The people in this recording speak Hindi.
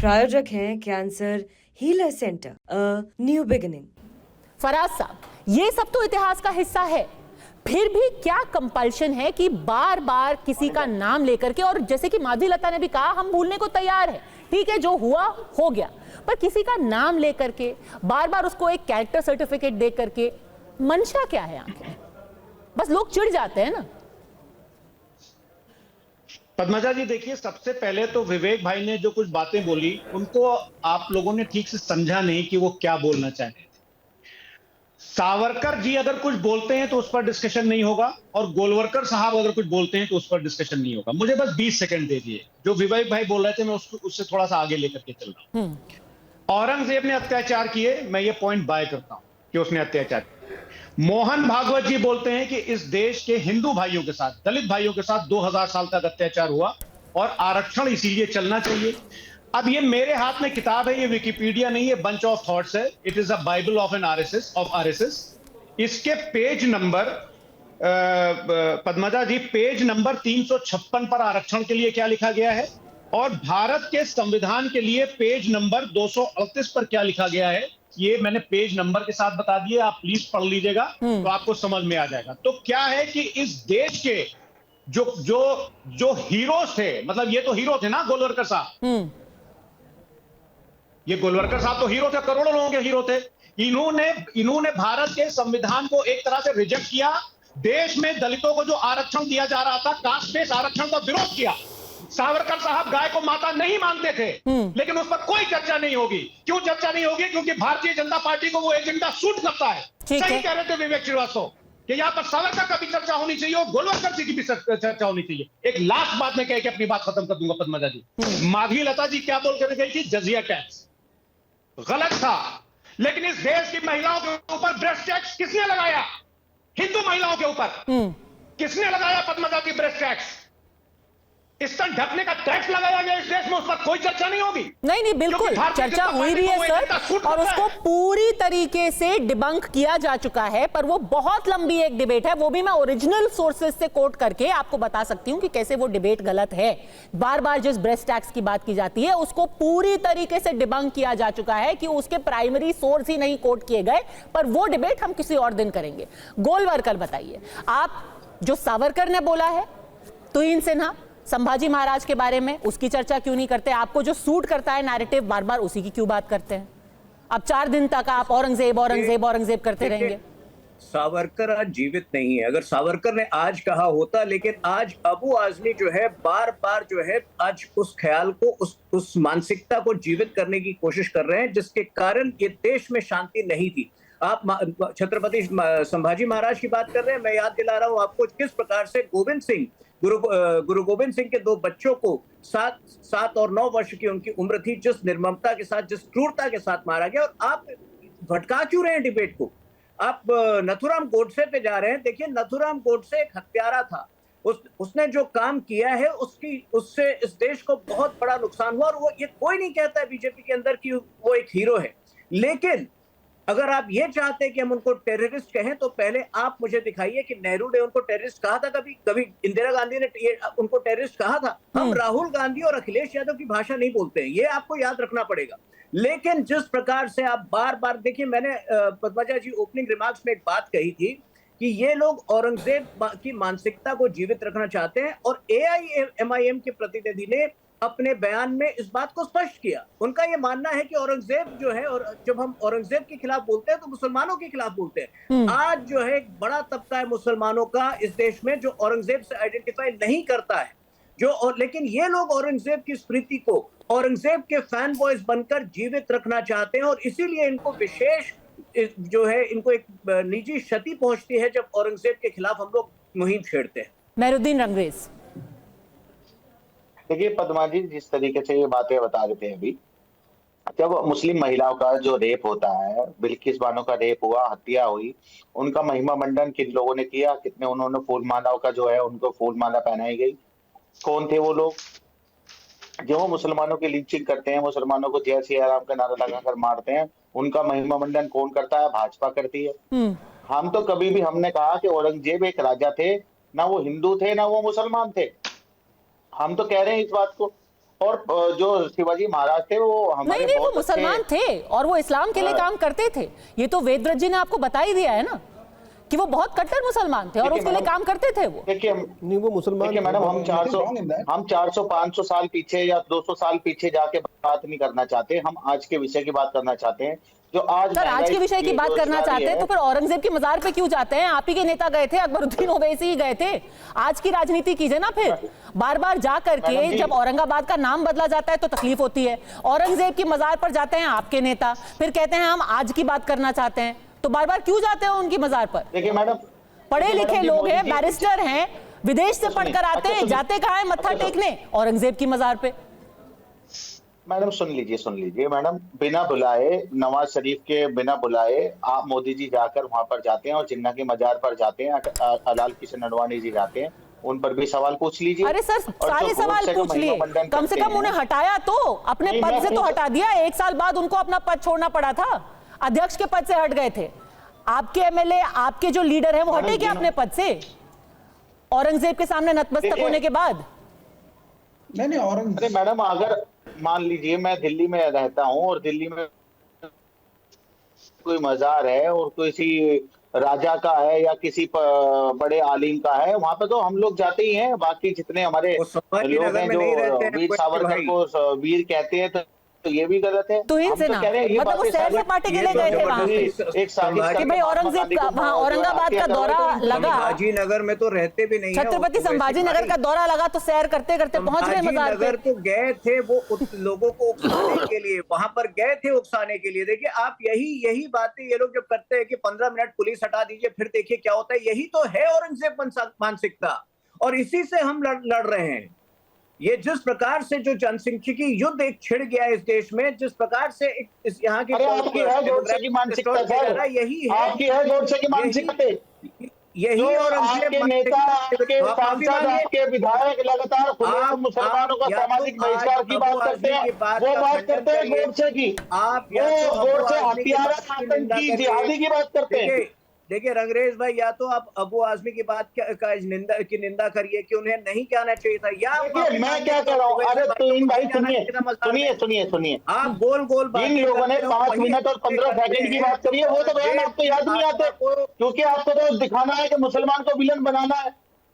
प्रायोजक हैं cancer healer centre, a new beginning. Faraz साहब, ये सब तो इतिहास का हिस्सा है, फिर भी क्या कंपल्शन है कि बार बार किसी का नाम लेकर के, और जैसे कि माधवी लता ने भी कहा, हम भूलने को तैयार है, ठीक है, जो हुआ हो गया, पर किसी का नाम लेकर के बार बार उसको एक कैरेक्टर सर्टिफिकेट दे करके मंशा क्या है आखिर? बस लोग चिढ़ जाते हैं ना। पद्मजा जी, देखिए, सबसे पहले तो विवेक भाई ने जो कुछ बातें बोली उनको आप लोगों ने ठीक से समझा नहीं कि वो क्या बोलना चाह रहे थे। सावरकर जी अगर कुछ बोलते हैं तो उस पर डिस्कशन नहीं होगा, और गोलवरकर साहब अगर कुछ बोलते हैं तो उस पर डिस्कशन नहीं होगा। मुझे बस 20 सेकंड दे दिए। जो विवेक भाई बोल रहे थे मैं उससे थोड़ा सा आगे लेकर के चल रहा हूं। औरंगजेब ने अत्याचार किए, मैं ये पॉइंट बाय करता हूं कि उसने अत्याचार किया। मोहन भागवत जी बोलते हैं कि इस देश के हिंदू भाइयों के साथ, दलित भाइयों के साथ 2000 साल तक अत्याचार हुआ और आरक्षण इसीलिए चलना चाहिए। अब ये मेरे हाथ में किताब है, ये विकिपीडिया नहीं है, बंच ऑफ थॉट्स है। It is a Bible of an RSS, of RSS. इसके page number, Padmaja ji, page number 356 पर आरक्षण के लिए क्या लिखा गया है, और भारत के संविधान के लिए पेज नंबर 238 पर क्या लिखा गया है, ये मैंने पेज नंबर के साथ बता दिए। आप प्लीज पढ़ लीजिएगा तो आपको समझ में आ जाएगा। तो क्या है कि इस देश के जो जो जो हीरोज थे, मतलब ये तो हीरो थे ना, गोलवरकर साहब, ये गोलवरकर साहब तो हीरो थे, करोड़ों लोगों के हीरो थे। इन्होंने भारत के संविधान को एक तरह से रिजेक्ट किया। देश में दलितों को जो आरक्षण दिया जा रहा था, कास्ट बेस्ड आरक्षण का विरोध किया। सावरकर साहब गाय को माता नहीं मानते थे, लेकिन उस पर कोई चर्चा नहीं होगी। क्यों चर्चा नहीं होगी? क्योंकि भारतीय जनता पार्टी को वो एजेंडा सूट करता है। सही कह रहे थे विवेक श्रीवास्तव कि यहाँ पर सावरकर का भी चर्चा होनी चाहिए और गोलवरकर जी की भी चर्चा होनी चाहिए। एक लास्ट बात मैं कह के अपनी बात खत्म कर दूंगा पद्मजा जी। माधवी लता जी क्या बोल कर गई थी? जजिया टैक्स गलत था, लेकिन इस देश की महिलाओं के ऊपर ब्रेस्ट टैक्स किसने लगाया? हिंदू महिलाओं के ऊपर किसने लगाया पद्मजा जी ब्रेस्ट टैक्स? स्तन ढकने का टैक्स लगाया गया इस देश में, उस पर कोई चर्चा नहीं होगी। नहीं बिल्कुल चर्चा हुई भी है सर, और उसको पूरी तरीके से डिबंक किया जा चुका है, पर वो बहुत लंबी एक डिबेट है। वो भी मैं ओरिजिनल सोर्सेज से कोट करके आपको बता सकती हूं कि कैसे वो डिबेट गलत है। बार बार जिस ब्रेस्ट टैक्स की बात की जाती है उसको पूरी तरीके से डिबंक किया जा चुका है कि उसके प्राइमरी सोर्स ही नहीं कोट किए गए, पर वो डिबेट हम किसी और दिन करेंगे। गोलवरकर बताइए, आप जो सावरकर ने बोला है, तुहिन सिन्हा, संभाजी महाराज के बारे में, उसकी चर्चा क्यों नहीं करते? आपको जो सूट करता है नैरेटिव, बार बार उसी की क्यों बात करते हैं? अब 4 दिन तक आप औरंगजेब औरंगजेब औरंगजेब करते रहेंगे। सावरकर आज जीवित नहीं है। अगर सावरकर ने आज कहा होता, लेकिन आज अबू आजमी जो है बार बार जो है आज उस ख्याल को, उस मानसिकता को जीवित करने की कोशिश कर रहे हैं, जिसके कारण ये देश में शांति नहीं थी। आप छत्रपति संभाजी महाराज की बात कर रहे हैं, मैं याद दिला रहा हूं आपको किस प्रकार से गोविंद सिंह, गुरु गोविंद सिंह के 2 बच्चों को 7 और 9 वर्ष की उनकी उम्र थी, जिस निर्ममता के साथ, जिस क्रूरता के साथ मारा गया। और आप भटका क्यों रहे हैं डिबेट को? आप नथुराम गोडसे पे जा रहे हैं। देखिए, नथुराम गोडसे एक हत्यारा था। उसने जो काम किया है उससे इस देश को बहुत बड़ा नुकसान हुआ, और वो ये कोई नहीं कहता है बीजेपी के अंदर कि वो एक हीरो है। लेकिन अगर आप ये चाहते हैं कि हम उनको टेररिस्ट कहें, तो पहले आप मुझे दिखाइए कि नेहरू ने उनको टेररिस्ट कहा था कभी इंदिरा गांधी ने उनको टेररिस्ट कहा था? हम राहुल गांधी और अखिलेश यादव की भाषा नहीं बोलते हैं, ये आपको याद रखना पड़ेगा। लेकिन जिस प्रकार से आप बार बार देखिए, मैंने पद्मजा जी ओपनिंग रिमार्क्स में एक बात कही थी कि ये लोग औरंगजेब की मानसिकता को जीवित रखना चाहते हैं, और AIMIM के प्रतिनिधि ने अपने बयान में इस बात को स्पष्ट किया। उनका ये मानना है कि औरंगजेब जो है, और जब हम औरंगजेब के खिलाफ बोलते हैं तो मुसलमानों के खिलाफ बोलते हैं। आज जो है एक बड़ा तबका है मुसलमानों का इस देश में जो औरंगजेब से आइडेंटिफाई नहीं करता है, लेकिन ये लोग औरंगजेब की स्मृति को औरंगजेब के फैन बॉयज बनकर जीवित रखना चाहते हैं, और इसीलिए इनको विशेष जो है, इनको एक निजी क्षति पहुंचती है जब औरंगजेब के खिलाफ हम लोग मुहिम छेड़ते हैं। मेहरुद्दीन रंगरेज, देखिए पद्मा जी, जिस तरीके से ये बातें बता देते हैं, अभी जब मुस्लिम महिलाओं का जो रेप होता है, बिल्किस बानो का रेप हुआ, हत्या हुई, उनका महिमा मंडन किन लोगों ने किया? कितने उन्होंने फूल मालाओं का जो है उनको फूल माला पहनाई गई। कौन थे वो लोग जो मुसलमानों की लिंचिंग करते हैं, मुसलमानों को जय सिया राम का नारा लगाकर मारते हैं? उनका महिमा मंडन कौन करता है? भाजपा करती है। हम तो कभी भी हमने कहा कि औरंगजेब एक राजा थे, ना वो हिंदू थे ना वो मुसलमान थे। हम तो कह रहे हैं इस बात को। और जो शिवाजी महाराज थे वो हमारे नहीं, वो बहुत मुसलमान अच्छे थे और वो इस्लाम के लिए काम करते थे। ये तो वेदव्रत जी ने आपको बता ही दिया है ना कि वो बहुत कट्टर मुसलमान थे और उसके लिए काम करते थे वो। देखिए नहीं, वो मुसलमान देखिए मैडम, हम 400-500 साल पीछे या 200 साल पीछे जाके बात नहीं करना चाहते, हम आज के विषय की बात करना चाहते हैं। जो आज सर आज के विषय की बात करना चाहते हैं तो फिर औरंगजेब की मजार पे क्यों जाते हैं? आप ही के नेता गए थे, अकबरुद्दीन ओवैसी ही गए थे। आज की राजनीति कीजिए ना फिर, बार बार जा करके जब औरंगाबाद का नाम बदला जाता है तो तकलीफ होती है। औरंगजेब की मजार पर जाते हैं आपके नेता, फिर कहते हैं हम आज की बात करना चाहते हैं, तो बार बार क्यों जाते हैं उनकी मजार पर? देखिए मैडम, पढ़े लिखे लोग हैं, बैरिस्टर हैं, विदेश से पढ़कर आते हैं, जाते कहाँ हैं मत्था टेकने? औरंगजेब की मजार पे। मैडम सुन लीजिए मैडम, बिना बुलाए, नवाज शरीफ के बिना बुलाए आप मोदी जी जाकर वहां पर जाते हैं और जिन्ना की मजार पर जाते हैं, अलाल किशन अडवाणी जी जाते हैं, उन पर भी सवाल पूछ लीजिए। अरे सर सारे सवाल पूछ लिए, कम से कम उन्हें हटाया तो, अपने पद से तो हटा दिया। 1 साल बाद उनको अपना पद छोड़ना पड़ा था, अध्यक्ष के पद से हट गए थे। आपके एमएलए, आपके जो लीडर हैं वो हटे क्या अपने पद से औरंगजेब के सामने नतमस्तक होने के बाद? नहीं औरंगजेब। अरे मैडम, अगर मान लीजिए मैं दिल्ली में रहता हूँ और दिल्ली में कोई मजार है और किसी राजा का है या किसी बड़े आलिम का है, वहां पे तो हम लोग जाते ही हैं। बाकी जितने हमारे लोग हैं जो वीर सावरकर को वीर कहते हैं, तो ये भी गलत है। तो इनसे ना मतलब वो सैर सपाटे के लिए गए थे वहां पे कि भाई औरंगजेब का वहां औरंगाबाद का दौरा लगा, संभाजी नगर में तो रहते भी नहीं है। छत्रपति संभाजी नगर का दौरा लगा तो सैर करते करते पहुंच गए मजार पे। तो गए थे वो लोगों को उकसाने के लिए, वहां पर गए थे उकसाने के लिए। देखिए आप यही बातें ये लोग जब करते हैं कि 15 मिनट पुलिस हटा दीजिए फिर देखिए क्या होता है, यही तो है औरंगजेब मानसिकता और इसी से हम लड़ रहे हैं। ये जिस प्रकार से जो जनसंख्यिकी युद्ध एक छिड़ गया इस देश में, जिस प्रकार से इस यहाँ की आपकी है गोडसे की मानसिकता सर, यही है आपकी है गोडसे की मानसिकता, यही और आपके नेता, आपके सांसद, आपके विधायक लगातार खुलेआम मुसलमानों का सामाजिक बहिष्कार की बात करते हैं, वो बात करते हैं गोडसे की, आप गोडसे हत्यारा, आतंकी, जिहादी की बात करते हैं। देखिए रंगरेज भाई, या तो आप अबू आजमी की बात की निंदा करिए कि उन्हें नहीं कहना चाहिए था, या मैं क्या कह रहा हूँ, अरे तुम भाई सुनिए, आप गोल जिन लोगों ने 5 मिनट और 15 सेकंड की बात करी है वो तो बयान आपको याद नहीं आते, क्योंकि आपको तो दिखाना है कि मुसलमान को विलन बनाना है।